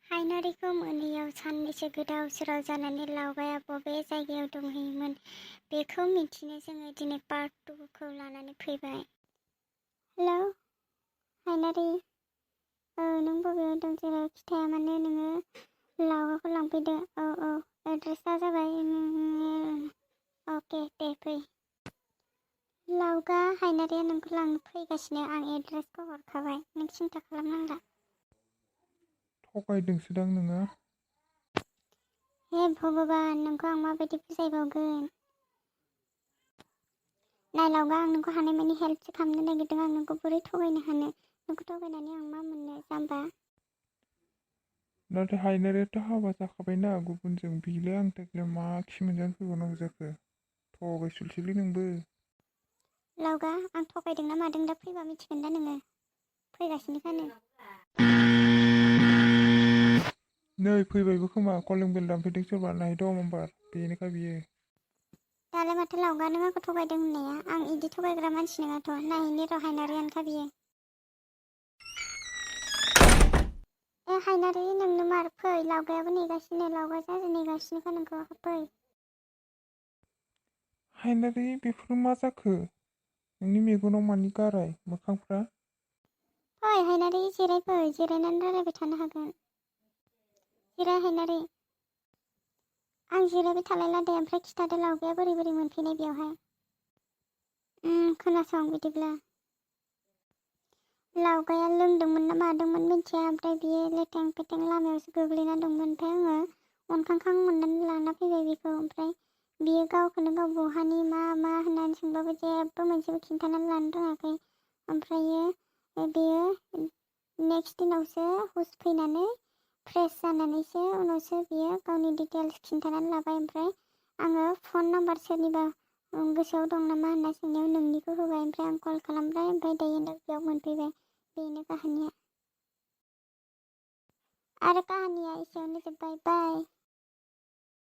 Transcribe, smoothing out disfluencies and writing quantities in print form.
हायनारिखौ मोनैयाव साननैसो गोदाव सोराव जानानै लावगाया बबे जायगायाव दंहैयोमोन बेखौ मिथिनो जोङो दिनै पार्ट 2 खौ लानानै फैबाय। हेलौ हायनारि, नों बबेयाव दं? जेराव खिथाया मानो नोङो लावगाखौ लांफैदो। औ एड्रेसा जाबाय अके दे फै। लावगा, हायनारिया नोंखौ लांनो फैगासिनो। आं एड्रेसखौ हरखाबाय, नों सिन्था खालामनांला। थगायदोंसोदां नोङो? हे भगबान, नोंखौ आं माबायदि बुजायबावगोन? नाय लावगा, आं नोंखौ हानायमानि हेल्पसो खालामनो नागिरदों। आं नोंखौ बोरै थगायनो हानो? नोंखौ थगायनानै आं मा मोननो जाम्बा? नाथाय हायनारियाथ' हाबा जाखाबायना गुबुनजों, बिलाय आंनि थाखाय मा खि मोनजानो फैबावनांगौ जाखो? थगायसुलसोलै नोंबो। लावगा, आं थगायदों ना मादों दा फैबा मिथिगोन दा नोङो। फैगासिनोखानो। नै फैबायबो खोमा, कलिं बेल दामफैदों सोरबा, नायद' माबार बेनोखा बियो। दालाय माथो लावगा, नों आंखौ थगायदों होननाया? आं इदि थगायग्रा मानसि नङाथ'। नायहैनि र' हायनारियानोखा बियो। हायनारि, नोंनो मार फै, लावगायाबो नेगासिनो, लावगा जाजों नेगासिनोखा नोंखौ, फै। हायनारि, बेफोर मा जाखो? नोंनि मेगनाव मानि गाराय मोखांफ्रा? फै हायनारि, जिरायफै, जिरायनानै रायलायबाय थानो हागोन। जिराय हायनारि। आं जिरायबाय थालायला दे, ओमफ्राय खिथादो लावगाया बोरै बोरै मोनफैनाय बेयावहाय। खोनासं बिदिब्ला। लावगाया लोंदोंमोन ना मादोंमोन मिन्थिया, ओमफ्राय बियो लेथें फेथें लामायावसो गोग्लैना दंमोन। ओमफ्राय आङो अनखांखां मोननानै लाना फैबाय बेखौ। ओमफ्राय बियो गावखौनो गाव बहानि मा होननानै सोंबाबो जेबो मोनसेबो खिन्थानानै लानो रोङाखै। ओमफ्रायो बेयो नेक्स्ट दिनावसो हुस फैनानै फ्रेस जानानैसो उनावसो बियो गावनि डिटेल्स खिन्थानानै लाबाय। ओमफ्राय आङो फन नाम्बार सोरनिबा गोसोआव दं नामा होनना सोंनायाव नोंनिखौ होबाय। ओमफ्राय आं कल खालामबाय, ओमफ्राय दायो नों बेयाव मोनफैबाय। बेनो काहानिया। आरो काहानिया एसेयावनो जोब्बाय। बाय।